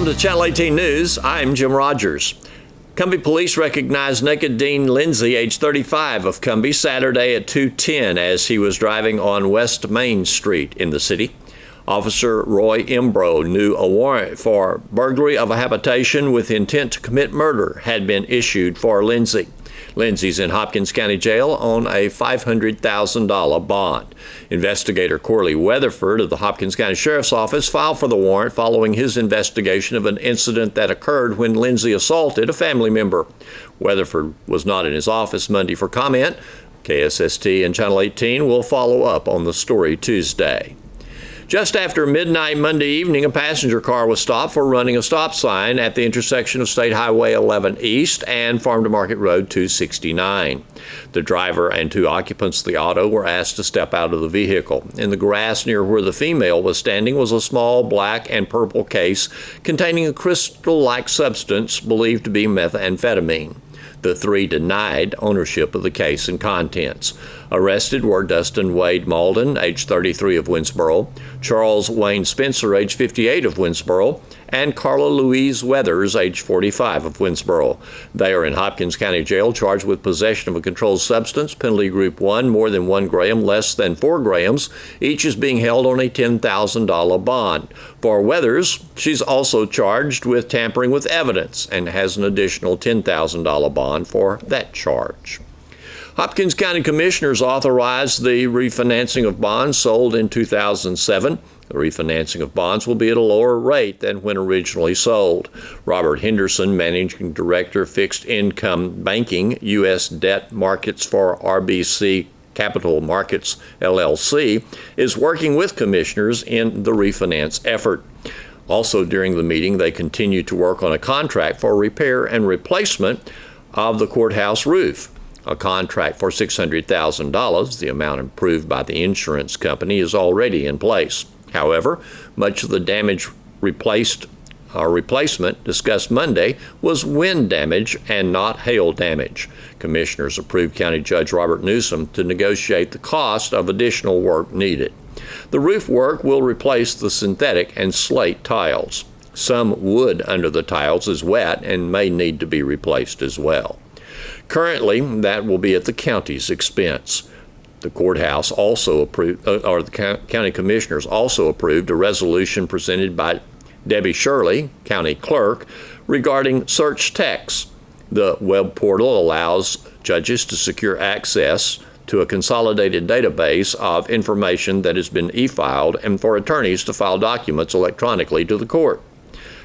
Welcome to Channel 18 News. I'm Jim Rogers. Cumbie police recognized naked Dean Lindsay, age 35, of Cumbie Saturday at 2:10 as he was driving on West Main Street in the city. Officer Roy Imbro knew a warrant for burglary of a habitation with intent to commit murder had been issued for Lindsay. Lindsay's in Hopkins County Jail on a $500,000 bond. Investigator Corley Weatherford of the Hopkins County Sheriff's Office filed for the warrant following his investigation of an incident that occurred when Lindsay assaulted a family member. Weatherford was not in his office Monday for comment. KSST and Channel 18 will follow up on the story Tuesday. Just after midnight Monday evening, a passenger car was stopped for running a stop sign at the intersection of State Highway 11 East and Farm to Market Road 269. The driver and two occupants of the auto were asked to step out of the vehicle. In the grass near where the female was standing was a small black and purple case containing a crystal-like substance believed to be methamphetamine. The three denied ownership of the case and contents. Arrested were Dustin Wade Malden, age 33 of Winsboro, Charles Wayne Spencer, age 58 of Winsboro, and Carla Louise Weathers, age 45 of Winsboro. They are in Hopkins County Jail charged with possession of a controlled substance, penalty group 1, more than 1 gram, less than 4 grams. Each is being held on a $10,000 bond. For Weathers, she's also charged with tampering with evidence and has an additional $10,000 bond for that charge. Hopkins County Commissioners authorized the refinancing of bonds sold in 2007. The refinancing of bonds will be at a lower rate than when originally sold. Robert Henderson, Managing Director, Fixed Income Banking, U.S. Debt Markets for RBC Capital Markets, LLC, is working with commissioners in the refinance effort. Also during the meeting, they continue to work on a contract for repair and replacement of the courthouse roof. A contract for $600,000, the amount approved by the insurance company, is already in place. However, much of the damage replacement discussed Monday was wind damage and not hail damage. Commissioners approved County Judge Robert Newsom to negotiate the cost of additional work needed. The roof work will replace the synthetic and slate tiles. Some wood under the tiles is wet and may need to be replaced as well. Currently, that will be at the county's expense. The courthouse also approved, the county commissioners also approved a resolution presented by Debbie Shirley, county clerk, regarding search text. The web portal allows judges to secure access to a consolidated database of information that has been e-filed and for attorneys to file documents electronically to the court.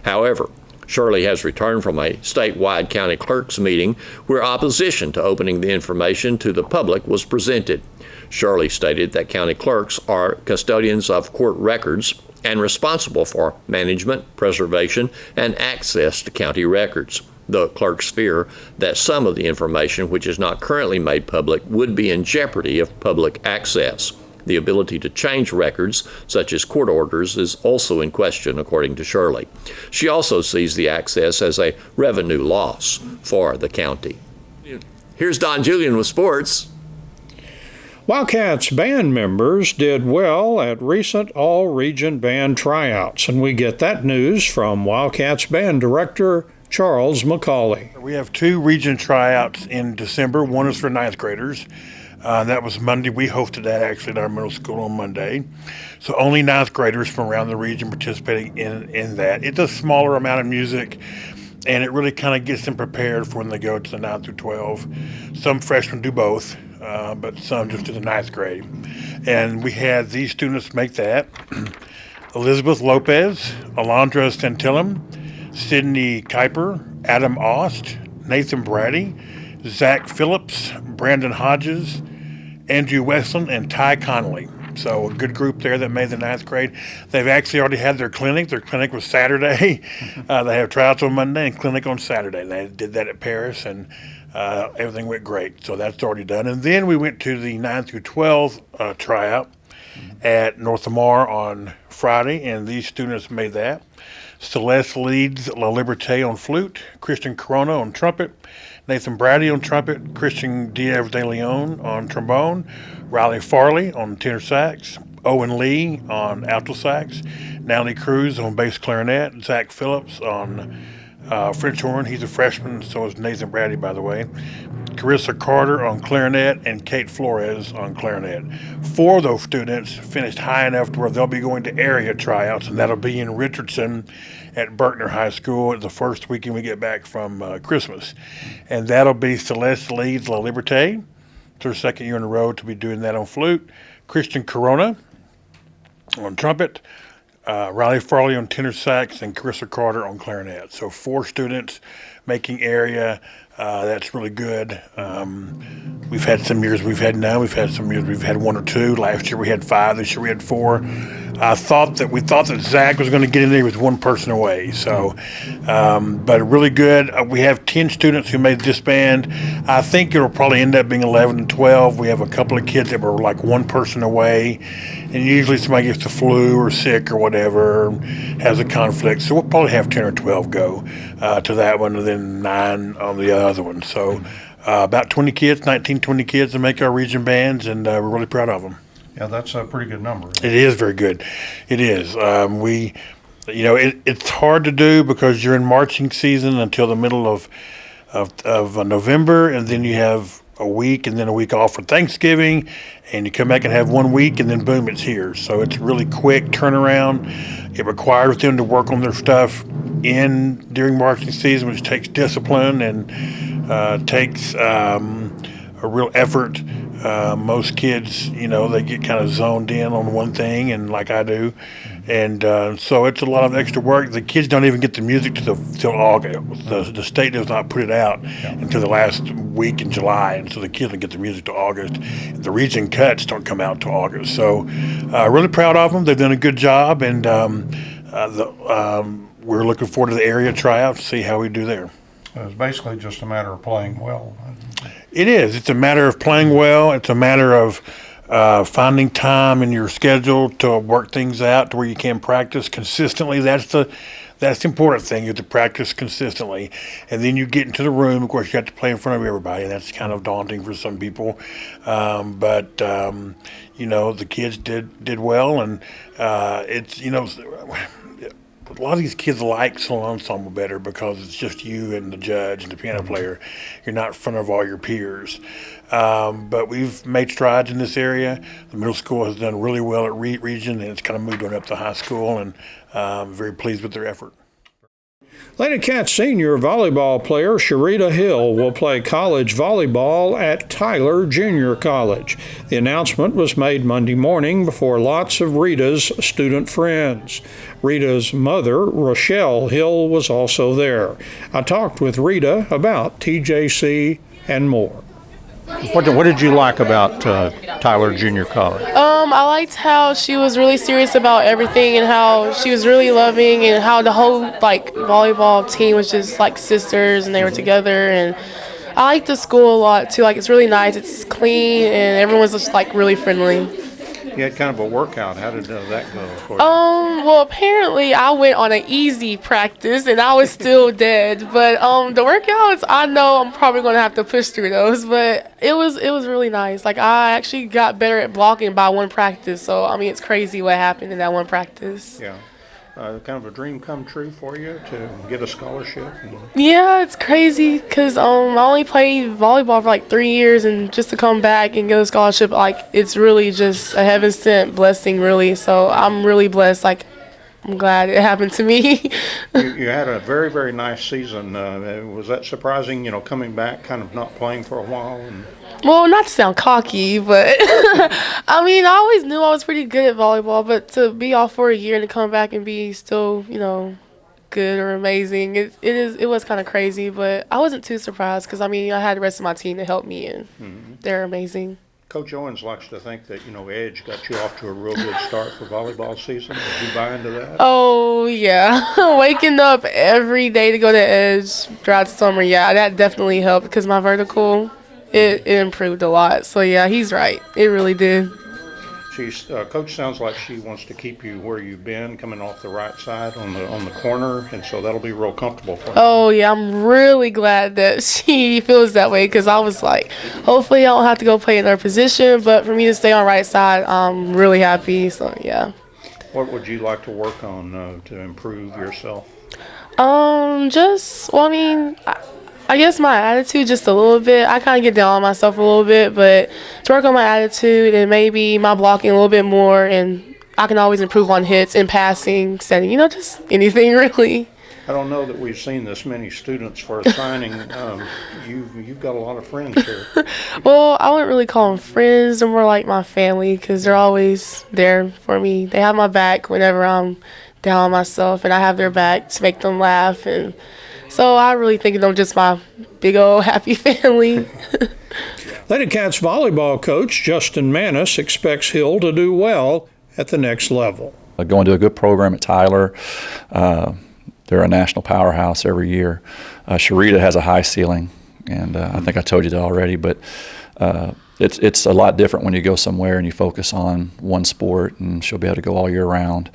However, Shirley has returned from a statewide county clerks meeting where opposition to opening the information to the public was presented. Shirley stated that county clerks are custodians of court records and responsible for management, preservation, and access to county records. The clerks fear that some of the information which is not currently made public would be in jeopardy of public access. The ability to change records, such as court orders, is also in question, according to Shirley. She also sees the access as a revenue loss for the county. Here's Don Julian with sports. Wildcats band members did well at recent all-region band tryouts, and we get that news from Wildcats band director Charles McCauley. We have 2 region tryouts in December. One is for 9th graders. That was Monday. We hosted that actually at our middle school on Monday. So only 9th graders from around the region participating in that. It's a smaller amount of music, and it really kind of gets them prepared for when they go to the 9th through 12. Some freshmen do both, but some just do the 9th grade. And we had these students make that. Elizabeth Lopez, Alondra Santillam, Sydney Kuiper, Adam Ost, Nathan Brady, Zach Phillips, Brandon Hodges, Andrew Westland, and Ty Connolly. So a good group there that made the 9th grade. They've actually already had their clinic. Their clinic was Saturday. They have tryouts on Monday and clinic on Saturday. They did that at Paris, and everything went great. So that's already done. And then we went to the 9 through 12 tryout at North Lamar on Friday, and these students made that. Celeste leads La Liberté on flute, Christian Corona on trumpet, Nathan Brady on trumpet, Christian Diaz de Leon on trombone, Riley Farley on tenor sax, Owen Lee on alto sax, Natalie Cruz on bass clarinet, Zach Phillips on French horn. He's a freshman, so is Nathan Brady, by the way. Carissa Carter on clarinet, and Kate Flores on clarinet. 4 of those students finished high enough to where they'll be going to area tryouts, and that'll be in Richardson at Berkner High School the first weekend we get back from Christmas. And that'll be Celeste Leeds La Liberté. It's her second year in a row to be doing that on flute. Christian Corona on trumpet, Riley Farley on tenor sax, and Carissa Carter on clarinet. So 4 students making area. That's really good. We've had some years we've had none. We've had some years we've had 1 or 2. Last year we had 5. This year we had 4. We thought that Zach was going to get in there with 1 person away. So, but really good. We have 10 students who made this band. I think it'll probably end up being 11 and 12. We have a couple of kids that were like 1 person away, and usually somebody gets the flu or sick or whatever, has a conflict. So we'll probably have 10 or 12 go to that one, and then 9 on the other one. So about 20 kids, 19, 20 kids to make our region bands, and we're really proud of them. Yeah, that's a pretty good number. It is very good. It is. It's hard to do because you're in marching season until the middle of November, and then you have a week and then a week off for Thanksgiving, and you come back and have 1 week, and then boom, it's here. So it's really quick turnaround. It requires them to work on their stuff during marching season, which takes discipline and takes a real effort. Most kids, they get kind of zoned in on one thing, and like I do, and so it's a lot of extra work. The kids don't even get the music till August. The state does not put it out until the last week in July, and so the kids don't get the music till August. The region cuts don't come out till August. So really proud of them. They've done a good job, and we're looking forward to the area tryouts to see how we do there. It's basically just a matter of playing well. It is. It's a matter of playing well. It's a matter of finding time in your schedule to work things out to where you can practice consistently. That's the important thing. You have to practice consistently, and then you get into the room. Of course, you have to play in front of everybody, and that's kind of daunting for some people. But the kids did well, and it's a lot of these kids like solo ensemble better because it's just you and the judge and the piano player. You're not in front of all your peers. But we've made strides in this area. The middle school has done really well at region, and it's kind of moved on up to high school, and I'm very pleased with their effort. Lady Cat senior volleyball player Sharita Hill will play college volleyball at Tyler Junior College. The announcement was made Monday morning before lots of Rita's student friends. Rita's mother, Rochelle Hill, was also there. I talked with Rita about TJC and more. What did you like about Tyler Junior College? I liked how she was really serious about everything and how she was really loving and how the whole volleyball team was just like sisters and they were together, and I like the school a lot too. It's really nice, it's clean, and everyone's just really friendly. You had kind of a workout. How did that go for you? Well, apparently I went on an easy practice and I was still dead. But the workouts, I know I'm probably going to have to push through those. But it was really nice. I actually got better at blocking by 1 practice. So, it's crazy what happened in that 1 practice. Yeah. Kind of a dream come true for you to get a scholarship? Yeah, it's crazy because I only played volleyball for 3 years, and just to come back and get a scholarship, it's really just a heaven-sent blessing, really. So I'm really blessed. I'm glad it happened to me. You had a very, very nice season. Was that surprising, coming back, kind of not playing for a while? Well, not to sound cocky, but I always knew I was pretty good at volleyball, but to be off for a year and to come back and be still, good or amazing, it was kind of crazy, but I wasn't too surprised because, I had the rest of my team to help me, and they're amazing. Coach Owens likes to think that, Edge got you off to a real good start for volleyball season. Did you buy into that? Oh, yeah. Waking up every day to go to Edge throughout the summer, yeah, that definitely helped because my vertical, it improved a lot. So, yeah, he's right. It really did. Coach sounds like she wants to keep you where you've been, coming off the right side on the corner, and so that'll be real comfortable for you. Oh, yeah, I'm really glad that she feels that way because I was like, hopefully I don't have to go play in her position, but for me to stay on right side, I'm really happy, so yeah. What would you like to work on to improve yourself? I guess my attitude just a little bit. I kind of get down on myself a little bit, but to work on my attitude and maybe my blocking a little bit more, and I can always improve on hits and passing, setting, just anything really. I don't know that we've seen this many students for a signing. You've got a lot of friends here. Well, I wouldn't really call them friends. They're more like my family because they're always there for me. They have my back whenever I'm down on myself, and I have their back to make them laugh. And so I really think of them just my big old happy family. Lady Cats volleyball coach Justin Manis expects Hill to do well at the next level. Going to a good program at Tyler. They're a national powerhouse every year. Ch.18 has a high ceiling, and I think I told you that already, but it's a lot different when you go somewhere and you focus on one sport, and she'll be able to go all year round.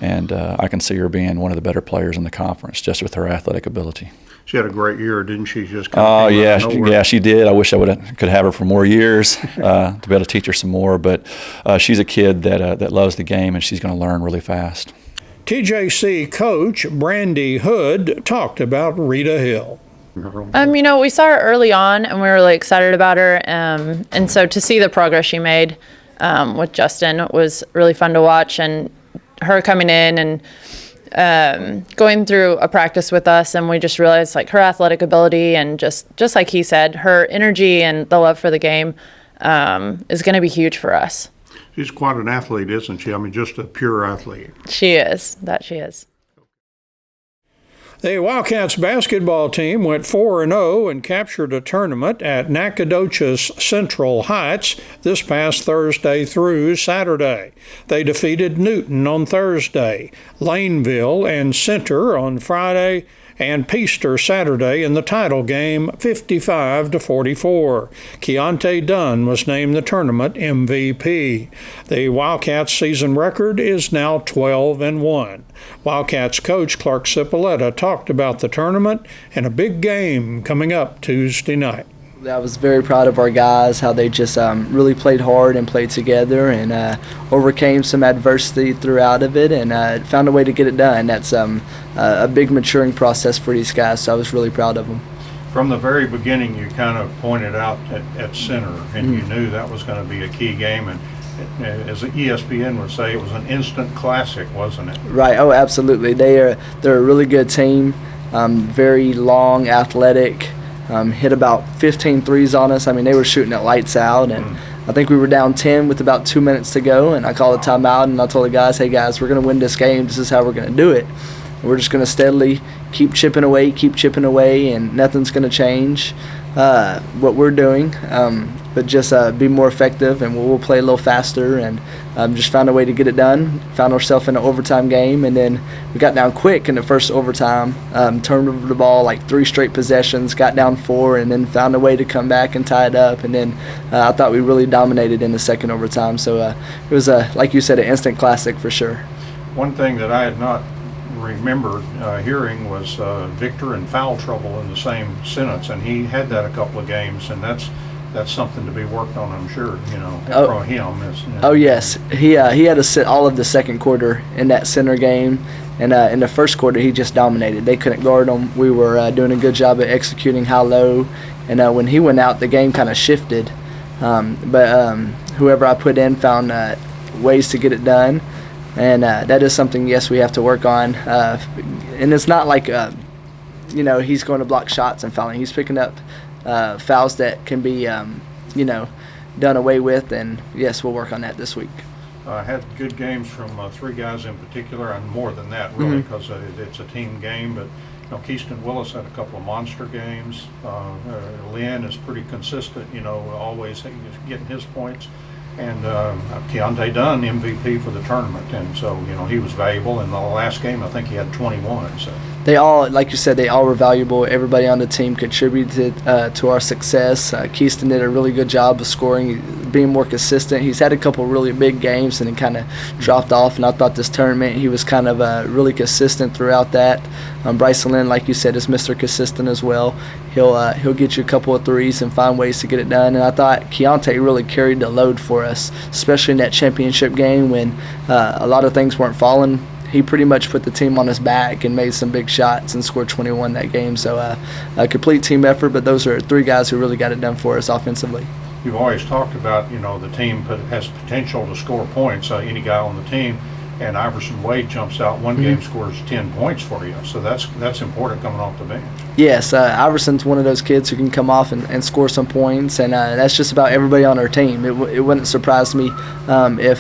And I can see her being one of the better players in the conference just with her athletic ability. She had a great year, didn't she? Just yeah, she did. I wish I could have her for more years to be able to teach her some more. But she's a kid that loves the game, and she's going to learn really fast. TJC coach Brandy Hood talked about Rita Hill. We saw her early on, and we were really excited about her. And so to see the progress she made with Justin was really fun to watch. And her coming in and going through a practice with us, and we just realized her athletic ability and just like he said, her energy and the love for the game is going to be huge for us. She's quite an athlete, isn't she? Just a pure athlete. She is. She is. The Wildcats basketball team went 4-0 and captured a tournament at Nacogdoches Central Heights this past Thursday through Saturday. They defeated Newton on Thursday, Laneville and Center on Friday, and Peaster Saturday in the title game 55-44. Ch.18 Dunn was named the tournament MVP. The Wildcats season record is now 12-1. Wildcats coach Clark Cipoletta talked about the tournament and a big game coming up Tuesday night. I was very proud of our guys, how they just really played hard and played together and overcame some adversity throughout of it and found a way to get it done. That's a big maturing process for these guys, so I was really proud of them. From the very beginning, you kind of pointed out at center, and you knew that was going to be a key game. And as the ESPN would say, it was an instant classic, wasn't it? Right. Oh, absolutely. They're a really good team, very long, athletic. Hit about 15 threes on us. They were shooting it lights out, and I think we were down 10 with about 2 minutes to go, and I called a timeout, and I told the guys, hey guys, we're going to win this game. This is how we're going to do it. And we're just going to steadily keep chipping away, and nothing's going to change what we're doing, but just be more effective, and we'll play a little faster, and just found a way to get it done. Found ourselves in an overtime game, and then we got down quick in the first overtime, turned over the ball 3 straight possessions, got down 4, and then found a way to come back and tie it up. And then I thought we really dominated in the second overtime. So it was, like you said, an instant classic for sure. One thing that I had not remembered hearing was victor and foul trouble in the same sentence, and he had that a couple of games, and that's something to be worked on, I'm sure, from him. Oh, yes. He had to sit all of the second quarter in that center game, and in the first quarter, he just dominated. They couldn't guard him. We were doing a good job of executing high-low, and when he went out, the game kind of shifted. But whoever I put in found ways to get it done, and that is something, yes, we have to work on. And it's not like, he's going to block shots and fouling. He's picking up fouls that can be, done away with, and yes, we'll work on that this week. Had good games from 3 guys in particular, and more than that, really, because it's a team game. But Keyston Willis had a couple of monster games. Lynn is pretty consistent, always getting his points. And Ch.18 Dunn, MVP for the tournament, and so he was valuable. In the last game, I think he had 21. So they all, like you said, they all were valuable. Everybody on the team contributed to our success. Keyston did a really good job of scoring, being more consistent. He's had a couple really big games and then kind of dropped off, and I thought this tournament he was kind of really consistent throughout that. Bryson Lynn, like you said, is Mr. Consistent as well. He'll get you a couple of threes and find ways to get it done. And I thought Ch.18 really carried the load for us, especially in that championship game when a lot of things weren't falling. He pretty much put the team on his back and made some big shots and scored 21 that game. So a complete team effort, but those are three guys who really got it done for us offensively. You've always talked about, the team has potential to score points, any guy on the team, and Iverson Wade jumps out one game, scores 10 points for you. So that's important coming off the bench. Yes, Iverson's one of those kids who can come off and score some points, and that's just about everybody on our team. It wouldn't surprise me if,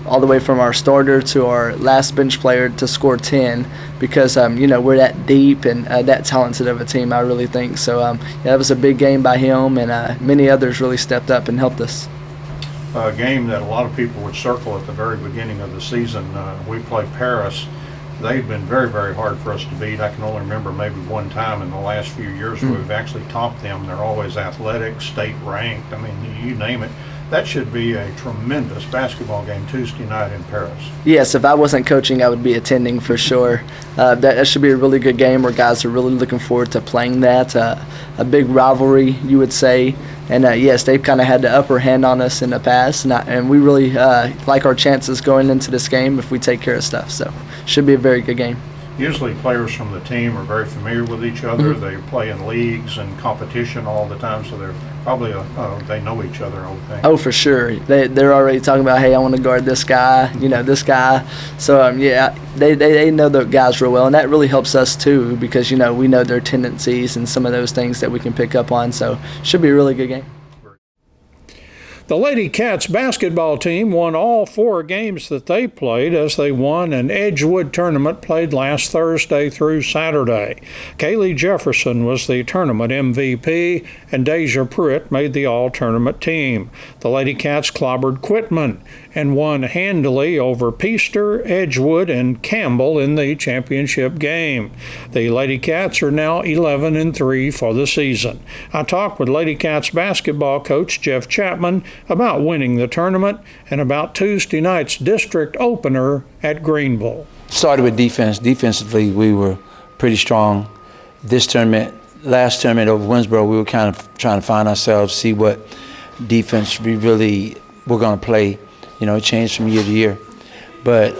all the way from our starter to our last bench player to score 10 because, we're that deep and that talented of a team, I really think. So, that was a big game by him, and many others really stepped up and helped us. A game that a lot of people would circle at the very beginning of the season. We played Paris. They've been very, very hard for us to beat. I can only remember maybe one time in the last few years where we've actually topped them. They're always athletic, state ranked. I mean, you name it. That should be a tremendous basketball game Tuesday night in Paris. Yes, if I wasn't coaching, I would be attending for sure. That should be a really good game where guys are really looking forward to playing that. A big rivalry, you would say. And yes, they've kind of had the upper hand on us in the past, and we really like our chances going into this game if we take care of stuff. So should be a very good game. Usually players from the team are very familiar with each other. They play in leagues and competition all the time, so they're probably they know each other, I would think. Oh, for sure. They're already talking about, hey, I want to guard this guy, this guy. So, they know the guys real well, and that really helps us too because, we know their tendencies and some of those things that we can pick up on. So should be a really good game. The Lady Cats basketball team won all 4 games that they played as they won an Edgewood tournament played last Thursday through Saturday. Kaylee Jefferson was the tournament MVP, and Deja Pruitt made the all-tournament team. The Lady Cats clobbered Quitman and won handily over Peaster, Edgewood, and Campbell in the championship game. The Lady Cats are now 11-3 for the season. I talked with Lady Cats basketball coach Jeff Chapman about winning the tournament and about Tuesday night's district opener at Greenville. Started with defense. Defensively, we were pretty strong. This tournament, last tournament over Winsboro, we were kind of trying to find ourselves, see what defense we really were going to play. It changed from year to year. But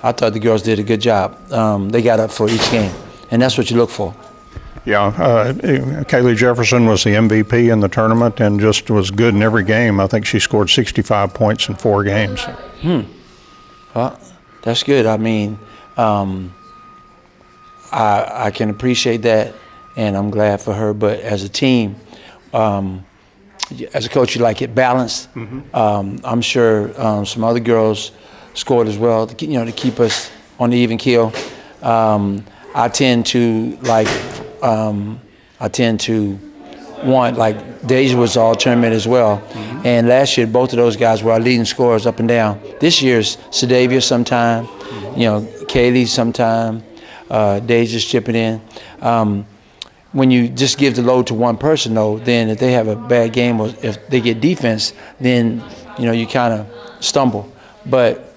I thought the girls did a good job. They got up for each game, and that's what you look for. Yeah, Kaylee Jefferson was the MVP in the tournament and just was good in every game. I think she scored 65 points in 4 games. Well, that's good. I mean, I can appreciate that, and I'm glad for her. But as a team, as a coach, you like it balanced. I'm sure some other girls scored as well, to keep us on the even keel. I tend to want, like Deja was all tournament as well. And last year, both of those guys were our leading scorers up and down. This year's Sadavia sometime, Kaylee sometime, Deja's chipping in. When you just give the load to one person, though, then if they have a bad game or if they get defense, then, you kind of stumble. But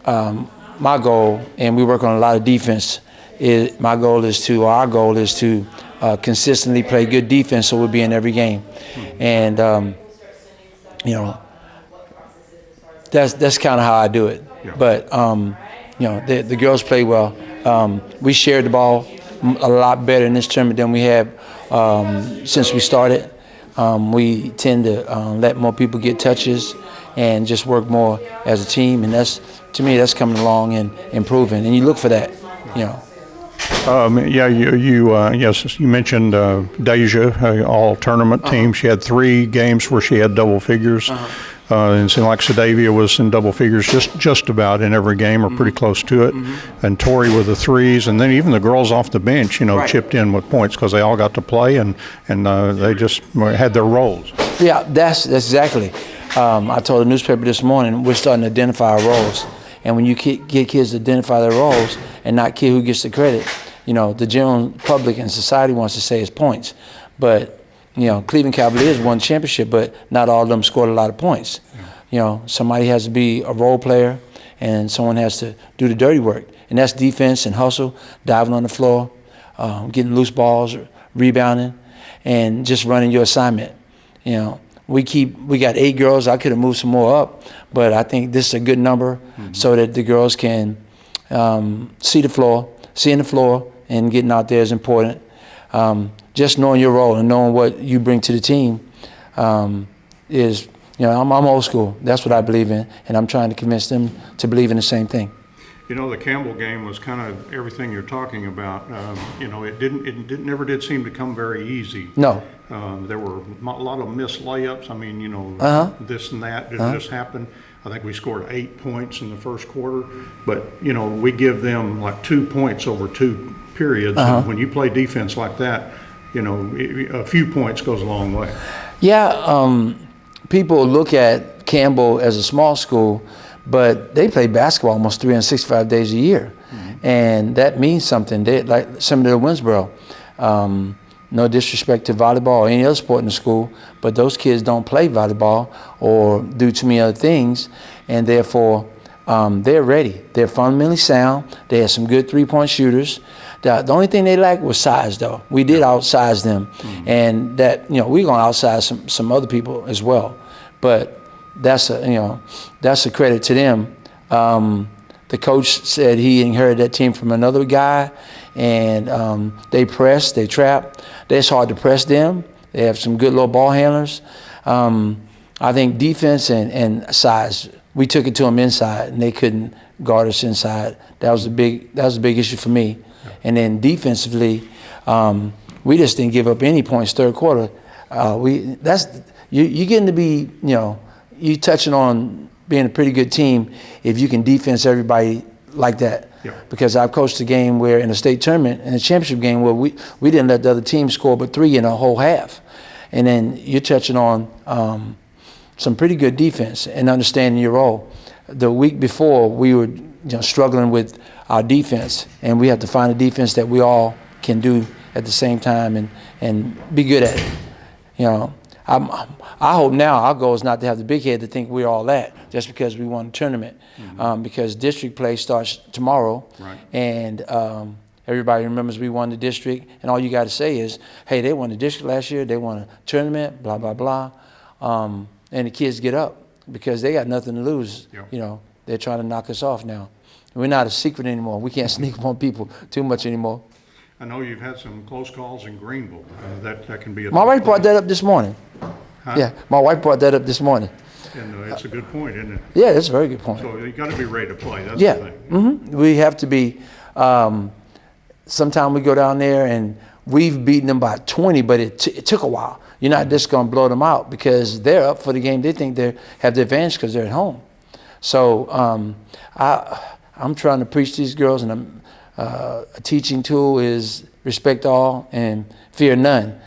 my goal, and we work on a lot of defense, our goal is to consistently play good defense so we'll be in every game. And, that's kind of how I do it. Yeah. But, the girls play well. We shared the ball a lot better in this tournament than we have since we started. We tend to let more people get touches and just work more as a team, and to me that's coming along and improving, and you look for that. You mentioned Deja, all tournament team. She had 3 games where she had double figures. And it seemed like Sadavia was in double figures just about in every game or pretty close to it. And Tori with the 3s, and then even the girls off the bench, chipped in with points because they all got to play and they just had their roles. Yeah, that's exactly. I told the newspaper this morning, we're starting to identify our roles. And when you get kids to identify their roles and not care who gets the credit, the general public and society wants to say is points. But, Cleveland Cavaliers won the championship, but not all of them scored a lot of points. Somebody has to be a role player, and someone has to do the dirty work. And that's defense and hustle, diving on the floor, getting loose balls, rebounding, and just running your assignment. We got 8 girls. I could have moved some more up, but I think this is a good number so that the girls can see the floor, seeing the floor, and getting out there is important. Just knowing your role and knowing what you bring to the team is, I'm old school. That's what I believe in, and I'm trying to convince them to believe in the same thing. The Campbell game was kind of everything you're talking about. It never did seem to come very easy. No. There were a lot of missed layups. I mean, this and that didn't just happen. I think we scored 8 points in the first quarter, but we give them like 2 points over 2 periods. And when you play defense like that, a few points goes a long way. Yeah, people look at Campbell as a small school, but they play basketball almost 365 days a year, and that means something. They like Seminole Winsboro. No disrespect to volleyball or any other sport in the school, but those kids don't play volleyball or do too many other things, and therefore they're ready. They're fundamentally sound. They have some good three-point shooters. The only thing they lacked was size, though. We did outsize them, and that we're gonna outsize some other people as well. But that's a credit to them. The coach said he inherited that team from another guy, and they press, they trap. It's hard to press them. They have some good little ball handlers. I think defense and size. We took it to them inside, and they couldn't guard us inside. That was a big issue for me. And then defensively, we just didn't give up any points third quarter. You're getting to be, you touching on being a pretty good team if you can defense everybody like that. Yeah. Because I've coached a game where in a state tournament, in a championship game, where we didn't let the other team score but 3 in a whole half. And then you're touching on some pretty good defense and understanding your role. The week before, we were struggling with our defense, and we have to find a defense that we all can do at the same time and be good at it. I hope now our goal is not to have the big head to think we're all that just because we won a tournament, because district play starts tomorrow, right. And everybody remembers we won the district, and all you got to say is, hey, they won the district last year, they won a tournament, blah, blah, blah, and the kids get up because they got nothing to lose. Yeah. They're trying to knock us off now. We're not a secret anymore. We can't sneak up on people too much anymore. I know you've had some close calls in Greenville. That can be a My wife brought that up this morning. Huh? Yeah, my wife brought that up this morning. And it's a good point, isn't it? Yeah, that's a very good point. So you got to be ready to play. That's Yeah, the thing. We have to be. Sometimes we go down there and we've beaten them by 20, but it took a while. You're not just going to blow them out because they're up for the game. They think they have the advantage because they're at home. So I'm trying to preach these girls, and a teaching tool is respect all and fear none.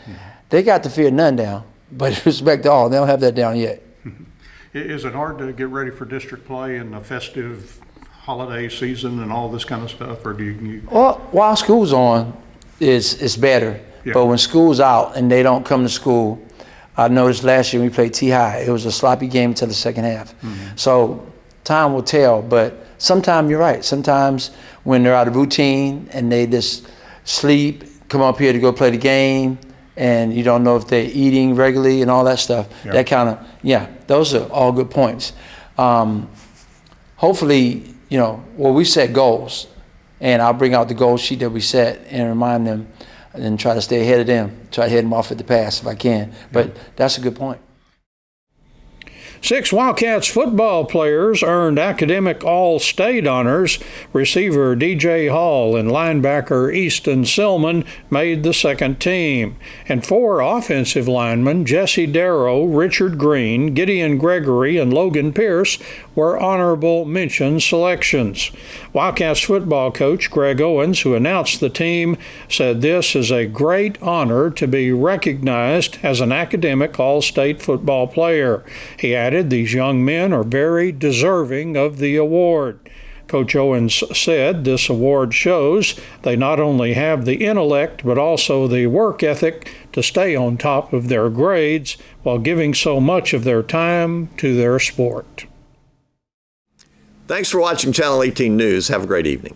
They got the fear none down, but respect all, they don't have that down yet. Is it hard to get ready for district play in the festive holiday season and all this kind of stuff, or do you? Well, while school's on, it's better. Yeah. But when school's out and they don't come to school, I noticed last year we played T-High. It was a sloppy game until the second half. So time will tell, but sometimes you're right. Sometimes when they're out of routine and they just sleep, come up here to go play the game, and you don't know if they're eating regularly and all that stuff. Yeah. That kind of, those are all good points. Hopefully, we set goals, and I'll bring out the goal sheet that we set and remind them and try to stay ahead of them, try to head them off at the pass if I can. But that's a good point. 6 Wildcats football players earned academic All-State honors. Receiver D.J. Hall and linebacker Easton Silman made the second team. And 4 offensive linemen, Jesse Darrow, Richard Green, Gideon Gregory, and Logan Pierce, were honorable mention selections. Wildcats football coach Greg Owens, who announced the team, said this is a great honor to be recognized as an academic All-State football player. He added, these young men are very deserving of the award. Coach Owens said this award shows they not only have the intellect but also the work ethic to stay on top of their grades while giving so much of their time to their sport. Thanks for watching Channel 18 News. Have a great evening.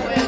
Yeah.